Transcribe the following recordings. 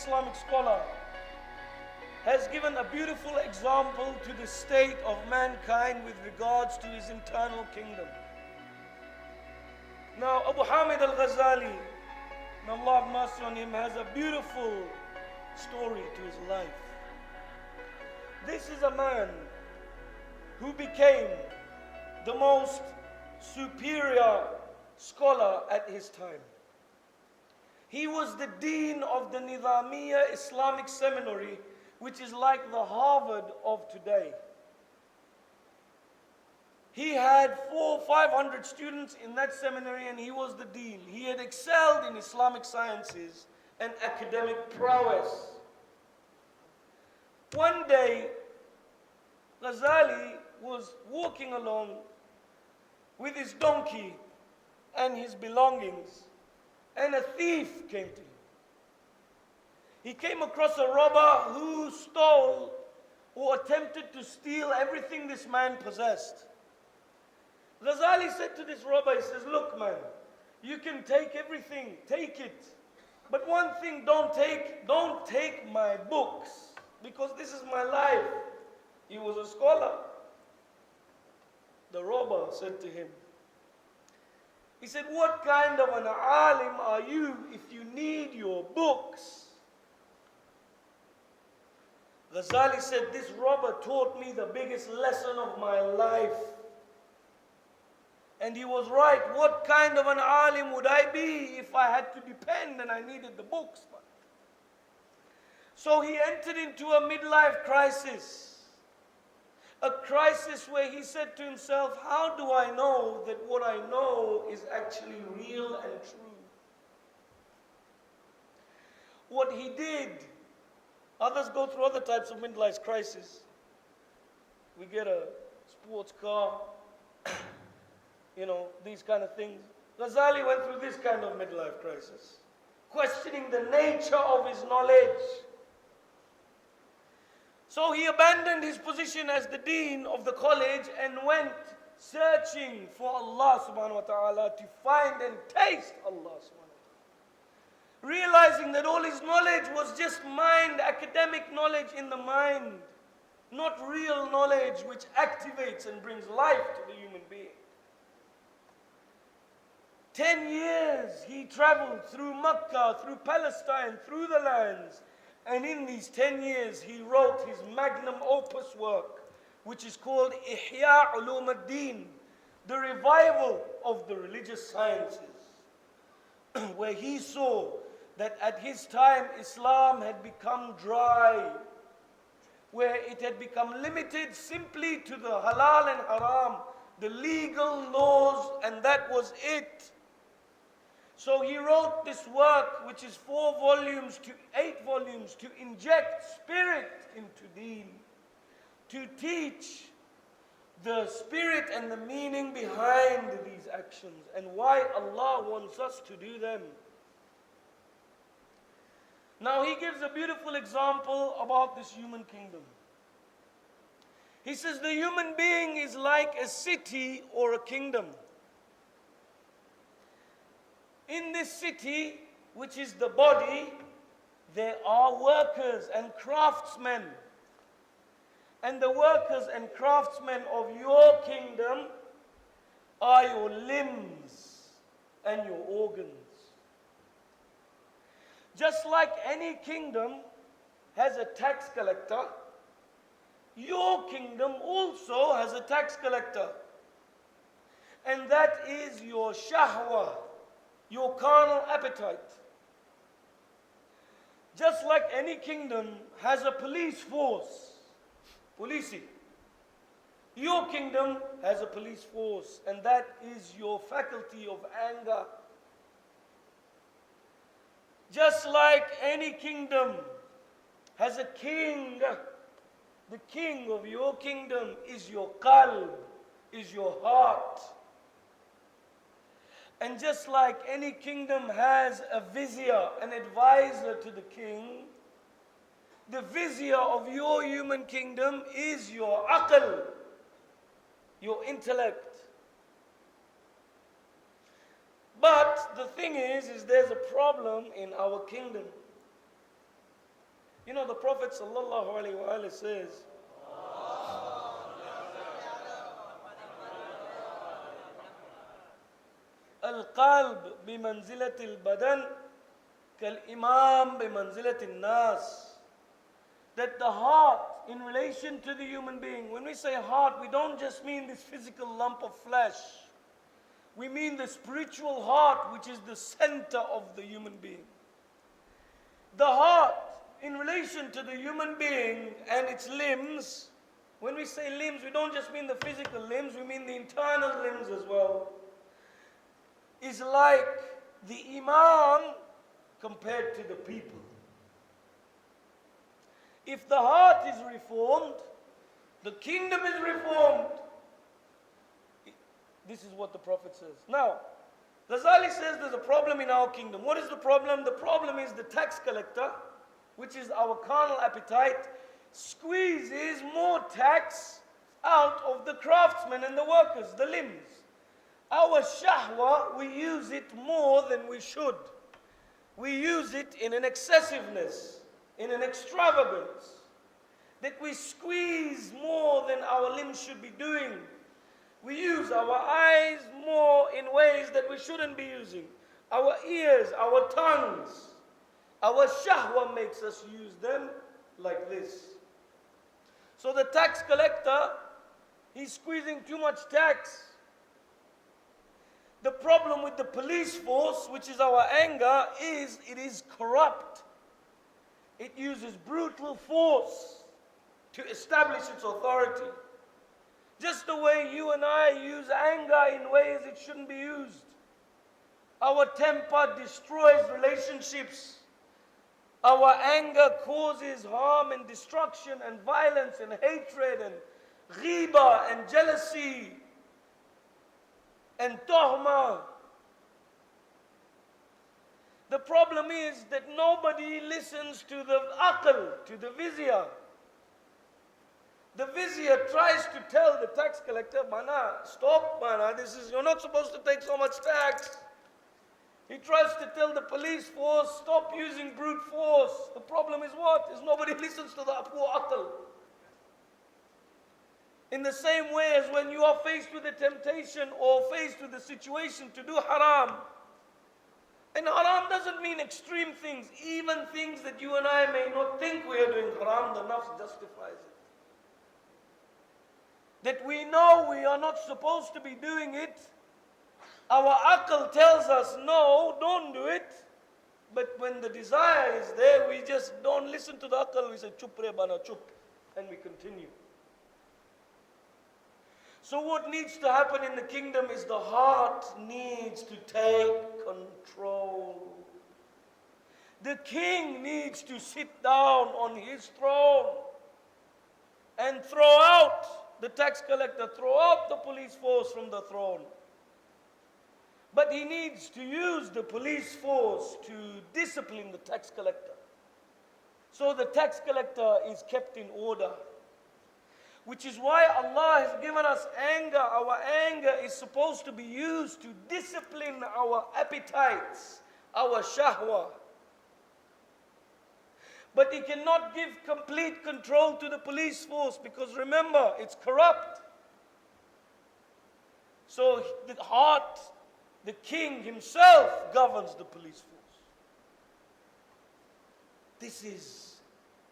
Islamic scholar, has given a beautiful example to the state of mankind with regards to his internal kingdom. Now, Abu Hamid al-Ghazzali, may Allah have mercy on him, has a beautiful story to his life. This is a man who became the most superior scholar at his time. He was the dean of the Nizamiya Islamic Seminary, which is like the Harvard of today. He had 400-500 students in that seminary, and he was the dean. He had excelled in Islamic sciences and academic prowess. One day, Ghazali was walking along with his donkey and his belongings, and a thief came to him. He came across a robber who stole or attempted to steal everything this man possessed. Ghazali said to this robber, he says, "Look, man, you can take everything, take it. But one thing, don't take my books, because this is my life." He was a scholar. The robber said to him, he said, "What kind of an alim are you if you need your books?" Ghazali said, "This robber taught me the biggest lesson of my life." And he was right. What kind of an alim would I be if I had to depend and I needed the books? So he entered into a midlife crisis. A crisis where he said to himself, how do I know that what I know is actually real and true? What he did, others go through other types of midlife crisis. We get a sports car, these kind of things. Ghazali went through this kind of midlife crisis, questioning the nature of his knowledge. So he abandoned his position as the dean of the college and went searching for Allah subhanahu wa ta'ala, to find and taste Allah subhanahu wa ta'ala. Realizing that all his knowledge was just mind, academic knowledge in the mind, not real knowledge which activates and brings life to the human being. 10 years he traveled through Mecca, through Palestine, through the lands. And in these 10 years, he wrote his magnum opus work, which is called Ihya Ulum ad-Din, the revival of the religious sciences, where he saw that at his time, Islam had become dry, where it had become limited simply to the halal and haram, the legal laws, and that was it. So he wrote this work, which is 4 volumes to 8 volumes, to inject spirit into deen, to teach the spirit and the meaning behind these actions and why Allah wants us to do them. Now he gives a beautiful example about this human kingdom. He says the human being is like a city or a kingdom. In this city, which is the body, there are workers and craftsmen. And the workers and craftsmen of your kingdom are your limbs and your organs. Just like any kingdom has a tax collector, your kingdom also has a tax collector. And that is your shahwa, your carnal appetite. Just like any kingdom has a police force, policing, your kingdom has a police force, and that is your faculty of anger. Just like any kingdom has a king, the king of your kingdom is your qalb, is your heart. And just like any kingdom has a vizier, an advisor to the king, the vizier of your human kingdom is your aql, your intellect. But the thing is there's a problem in our kingdom. You know, the Prophet sallallahu alaihi wasallam says, "Al-qalb bimanzilat al-badan, kal-imam bimanzilat al-nas." That the heart, in relation to the human being, when we say heart, we don't just mean this physical lump of flesh. We mean the spiritual heart, which is the center of the human being. The heart, in relation to the human being and its limbs, when we say limbs, we don't just mean the physical limbs, we mean the internal limbs as well, is like the imam compared to the people. If the heart is reformed, the kingdom is reformed. This is what the Prophet says. Now, Ghazali says there's a problem in our kingdom. What is the problem? The problem is the tax collector, which is our carnal appetite, squeezes more tax out of the craftsmen and the workers, the limbs. Our shahwa, we use it more than we should. We use it in an excessiveness, in an extravagance, that we squeeze more than our limbs should be doing. We use our eyes more in ways that we shouldn't be using. Our ears, our tongues, our shahwa makes us use them like this. So the tax collector, he's squeezing too much tax. The problem with the police force, which is our anger, is it is corrupt. It uses brutal force to establish its authority. Just the way you and I use anger in ways it shouldn't be used. Our temper destroys relationships. Our anger causes harm and destruction and violence and hatred and ghiba and jealousy and tuhma. The problem is that nobody listens to the aql, to the vizier. The vizier tries to tell the tax collector, "Mana, stop, mana, you're not supposed to take so much tax." He tries to tell the police force, "Stop using brute force." The problem is what? Is nobody listens to the poor aql. In the same way as when you are faced with a temptation or faced with a situation to do haram. And haram doesn't mean extreme things. Even things that you and I may not think we are doing haram, the nafs justifies it. That we know we are not supposed to be doing it. Our aql tells us, no, don't do it. But when the desire is there, we just don't listen to the aql. We say, "Chup re bana, chup," and we continue. So what needs to happen in the kingdom is the heart needs to take control. The king needs to sit down on his throne and throw out the tax collector, throw out the police force from the throne. But he needs to use the police force to discipline the tax collector. So the tax collector is kept in order. Which is why Allah has given us anger. Our anger is supposed to be used to discipline our appetites, our shahwa. But he cannot give complete control to the police force because remember, it's corrupt. So the heart, the king himself governs the police force. This is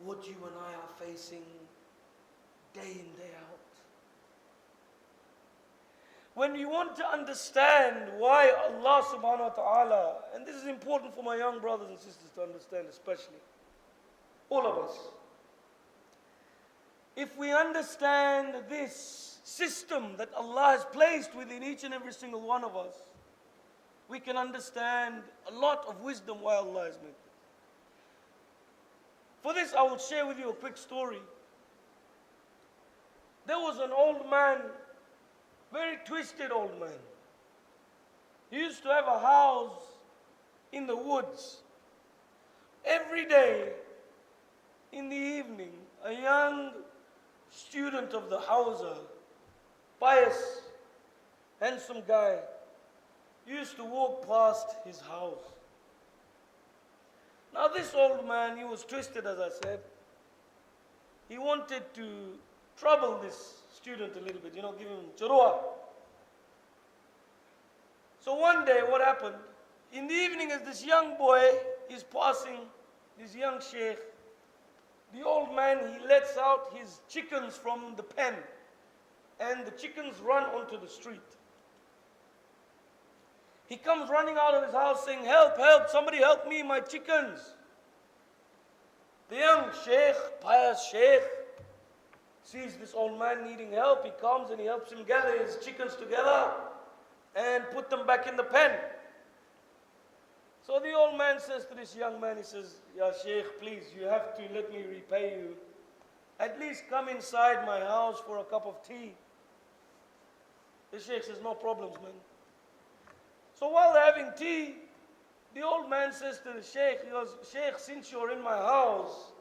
what you and I are facing day in, day out. When you want to understand why Allah subhanahu wa ta'ala, and this is important for my young brothers and sisters to understand especially, all of us. If we understand this system that Allah has placed within each and every single one of us, we can understand a lot of wisdom why Allah has made this. For this, I will share with you a quick story. There was an old man, very twisted old man. He used to have a house in the woods. Every day, in the evening, a young student of the Hawza, pious, handsome guy, used to walk past his house. Now this old man, he was twisted, as I said. He wanted to trouble this student a little bit, give him churwa. So one day, what happened? In the evening, as this young boy is passing, this young sheikh, the old man, he lets out his chickens from the pen, and the chickens run onto the street. He comes running out of his house saying, "Help, help, somebody help me, my chickens." The young sheikh, pious sheikh, sees this old man needing help. He comes and he helps him gather his chickens together and put them back in the pen. So the old man says to this young man, he says, "Ya sheikh, please, you have to let me repay you. At least come inside my house for a cup of tea." The sheikh says, "No problems, man." So while they're having tea, the old man says to the sheikh, he goes, "Sheikh, since you're in my house,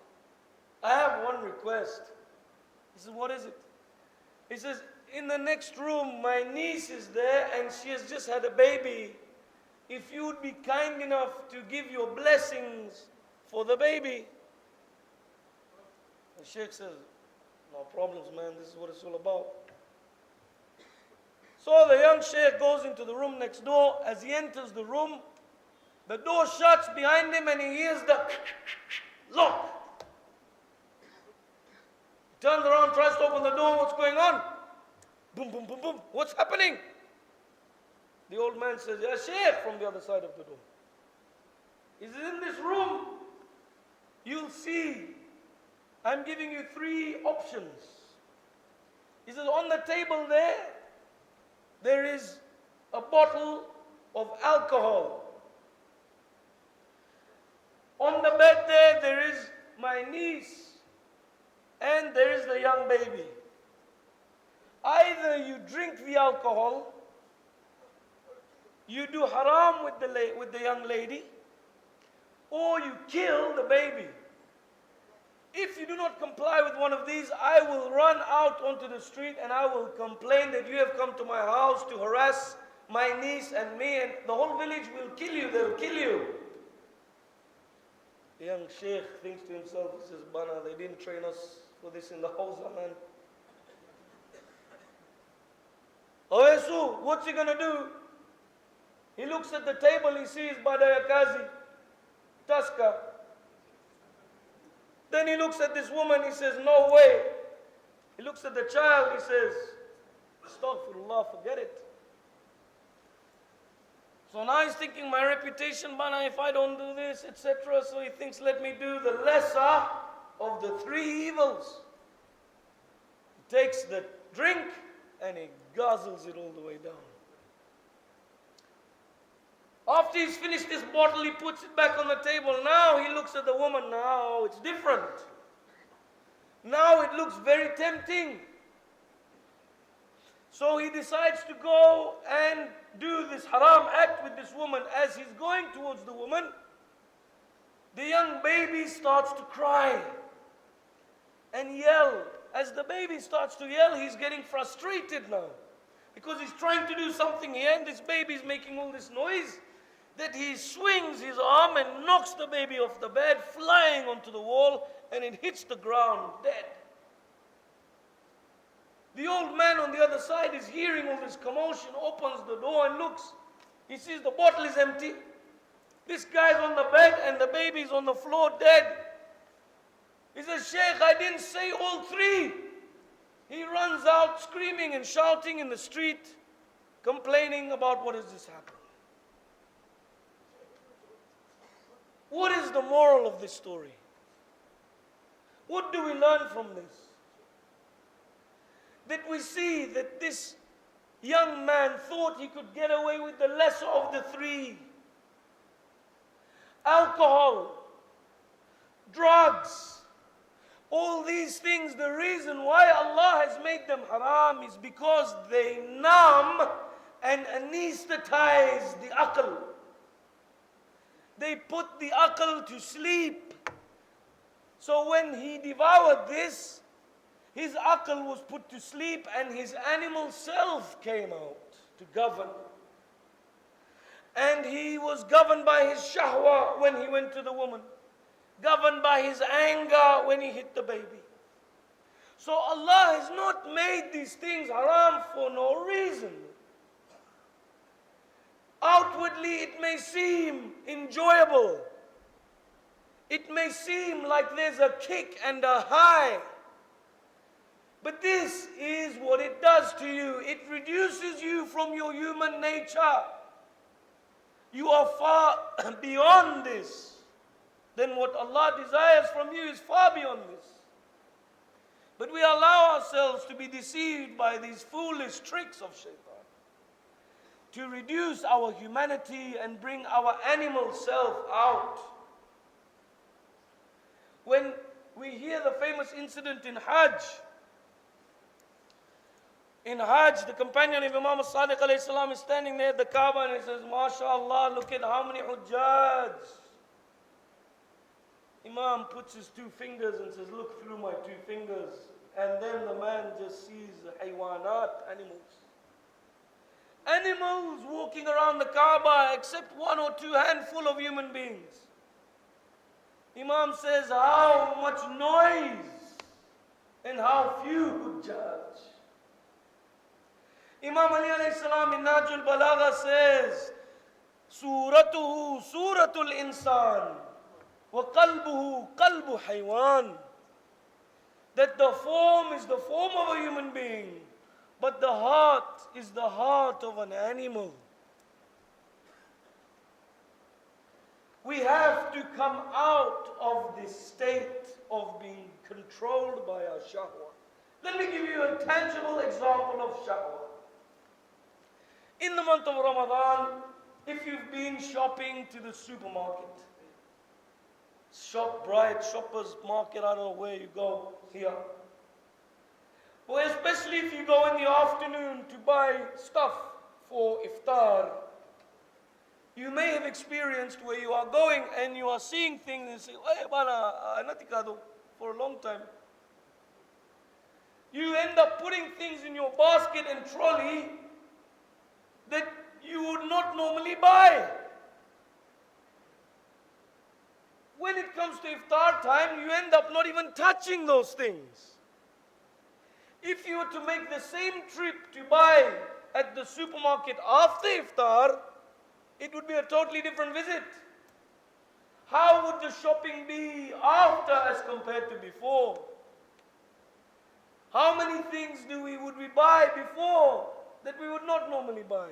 I have one request." He says, "What is it?" He says, "In the next room, my niece is there and she has just had a baby. If you would be kind enough to give your blessings for the baby." The sheikh says, "No problems, man, this is what it's all about." So the young sheikh goes into the room next door. As he enters the room, the door shuts behind him and he hears the lock. He turns around, tries to open the door. What's going on? Boom, boom, boom, boom. What's happening? The old man says, "Ya sheikh," from the other side of the door. He says, "In this room, you'll see, I'm giving you 3 options." He says, "On the table there is a bottle of alcohol. On the bed there is my niece, and there is the young baby. Either you drink the alcohol, you do haram with the young lady, or you kill the baby. If you do not comply with one of these, I will run out onto the street and I will complain that you have come to my house to harass my niece and me, and the whole village will kill you, they'll kill you." The young sheikh thinks to himself, he says, "Bana, they didn't train us for this in the Hausa, man. Oesu, what's he gonna do?" He looks at the table, he sees Badayakazi, Taska. Then he looks at this woman, he says, "No way." He looks at the child, he says, "Astaghfirullah, forget it." So now he's thinking, my reputation, Bana, if I don't do this, etc. So he thinks, let me do the lesser of the 3 evils. He takes the drink and he guzzles it all the way down. After he's finished this bottle, he puts it back on the table. Now he looks at the woman. Now it's different. Now it looks very tempting. So he decides to go and do this haram act with this woman. As he's going towards the woman, the young baby starts to cry and yell. As the baby starts to yell, he's getting frustrated now, because he's trying to do something here and this baby is making all this noise, that he swings his arm and knocks the baby off the bed, flying onto the wall, and it hits the ground dead. The old man on the other side is hearing all this commotion, opens the door and looks. He sees the bottle is empty. This guy's on the bed and the baby's on the floor dead. He says, "Sheikh, I didn't say all 3. He runs out screaming and shouting in the street, complaining about what has just happened. What is the moral of this story? What do we learn from this? That we see that this young man thought he could get away with the lesser of the 3. Alcohol, drugs, all these things, the reason why Allah has made them haram is because they numb and anesthetize the aql. They put the aql to sleep. So when he devoured this, his aql was put to sleep and his animal self came out to govern. And he was governed by his shahwa when he went to the woman. governed by his anger when he hit the baby. So Allah has not made these things haram for no reason. Outwardly it may seem enjoyable. It may seem like there's a kick and a high. But this is what it does to you. It reduces you from your human nature. You are far beyond this. Then what Allah desires from you is far beyond this. But we allow ourselves to be deceived by these foolish tricks of shaitan, to reduce our humanity and bring our animal self out. When we hear the famous incident in Hajj, the companion of Imam As-Sadiq alayhi salam is standing there at the Kaaba and he says, MashaAllah, look at how many hujjaj. Imam puts his two fingers and says, look through my two fingers. And then the man just sees haywanat, animals. Animals walking around the Kaaba except one or two handful of human beings. Imam says, how much noise and how few hujjaj. Imam Ali alayhi salam in Najul Balagha says, Suratuhu suratul insan wa qalbuhu qalbu haywan. That the form is the form of a human being, but the heart is the heart of an animal. We have to come out of this state of being controlled by our shahwa. Let me give you a tangible example of shahwa. In the month of Ramadan, if you've been shopping to the supermarket, ShopRite, Shoppers Market, I don't know where you go here. Or especially if you go in the afternoon to buy stuff for iftar, you may have experienced where you are going and you are seeing things and say, hey, bana, natikado, for a long time. You end up putting things in your basket and trolley that you would not normally buy. When it comes to iftar time, you end up not even touching those things. If you were to make the same trip to buy at the supermarket after iftar, it would be a totally different visit. How would the shopping be after as compared to before? How many things would we buy before that we would not normally buy?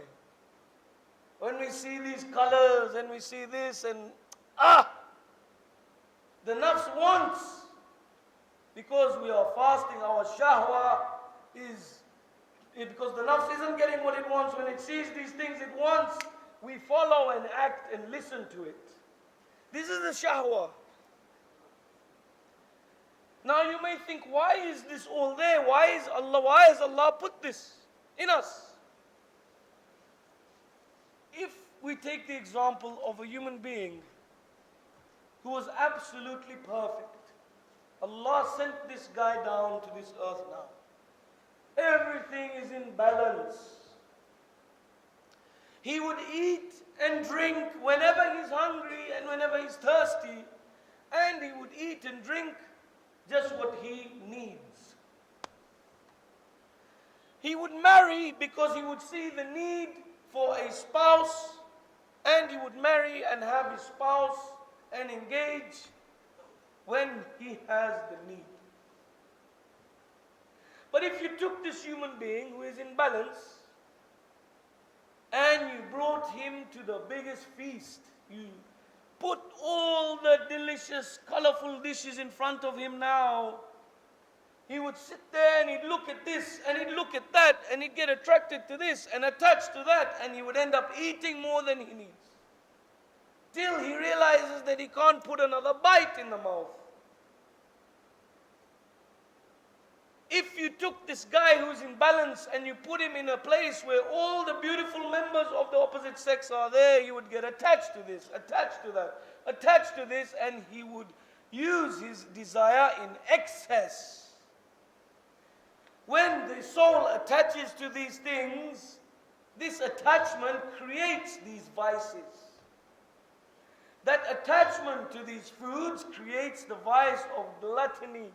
When we see these colors and we see this and the nafs wants, because we are fasting, our shahwa because the nafs isn't getting what it wants. When it sees these things it wants, we follow and act and listen to it. This is the shahwa. Now you may think, why is this all there? Why has Allah put this in us? If we take the example of a human being who was absolutely perfect, Allah sent this guy down to this earth now. Everything is in balance. He would eat and drink whenever he's hungry and whenever he's thirsty, and he would eat and drink just what he needs. He would marry because he would see the need for a spouse, and he would marry and have his spouse and engage when he has the need. But if you took this human being who is in balance and you brought him to the biggest feast, you put all the delicious, colorful dishes in front of him now, he would sit there and he'd look at this and he'd look at that and he'd get attracted to this and attached to that, and he would end up eating more than he needs. Till he realizes that he can't put another bite in the mouth. If you took this guy who's in balance and you put him in a place where all the beautiful members of the opposite sex are there, he would get attached to this, attached to that, attached to this, and he would use his desire in excess. When the soul attaches to these things, this attachment creates these vices. That attachment to these foods creates the vice of gluttony,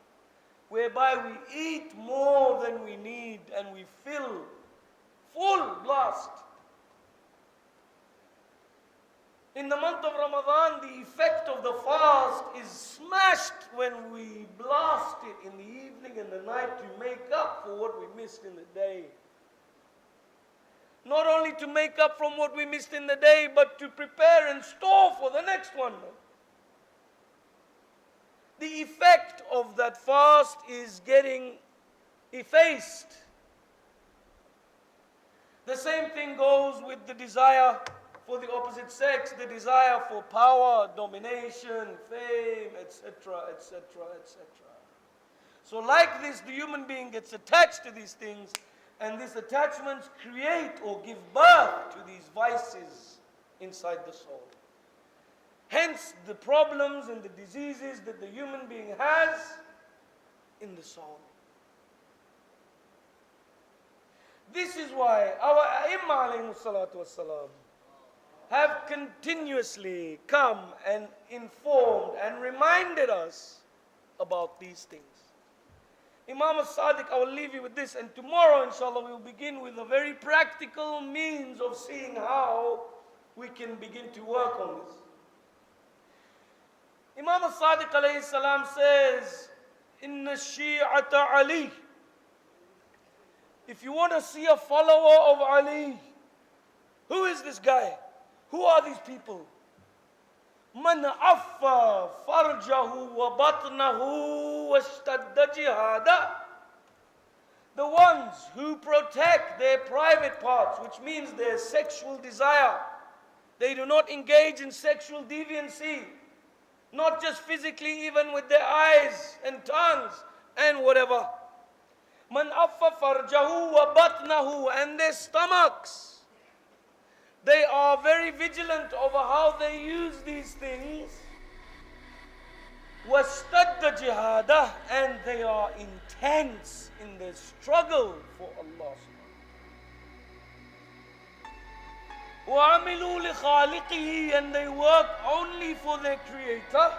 whereby we eat more than we need and we fill full blast. In the month of Ramadan, the effect of the fast is smashed when we blast it in the evening and the night to make up for what we missed in the day. Not only to make up from what we missed in the day, but to prepare and store for the next one. The effect of that fast is getting effaced. The same thing goes with the desire for the opposite sex, the desire for power, domination, fame, etc., etc., etc. So like this, the human being gets attached to these things, and these attachments create or give birth to these vices inside the soul. Hence the problems and the diseases that the human being has in the soul. This is why our A'immah alayhi salatu wassalam have continuously come and informed and reminded us about these things. Imam al-Sadiq, I will leave you with this, and tomorrow inshallah we will begin with a very practical means of seeing how we can begin to work on this. Imam al-Sadiq alayhi salam says, Inna Shi'ata Ali. If you want to see a follower of Ali, who is this guy? Who are these people? Man affa farjahu wa batnahu washtadda jihada. The ones who protect their private parts, which means their sexual desire. They do not engage in sexual deviancy. Not just physically, even with their eyes and tongues and whatever. Man affa farjahu wa batnahu, and their stomachs. They are very vigilant over how they use these things. وَاسْتَدَّ جِهَادَهُ, and they are intense in their struggle for Allah. وَعَمِلُوا لِخَالِقِهِ, and they work only for their Creator.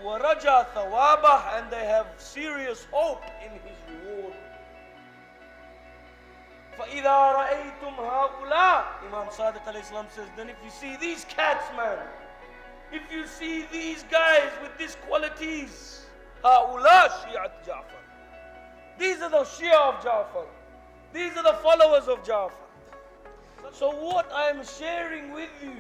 وَرَجَى ثَوَابَهُ, and they have serious hope in His reward. فَإِذَا رَأَيْتُمْ هَؤُلَاءِ, Imam Sadiq alayhi salam says, then if you see these cats, man, if you see these guys with these qualities, هَؤُلَاء شِيعَةُ Ja'far. These are the Shia of Ja'far. These are the followers of Ja'far. So what I am sharing with you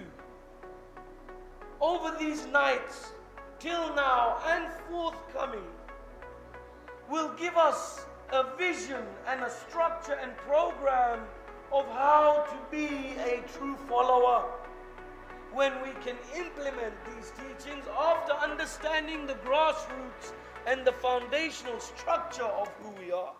over these nights, till now and forthcoming, will give us a vision and a structure and program of how to be a true follower when we can implement these teachings after understanding the grassroots and the foundational structure of who we are.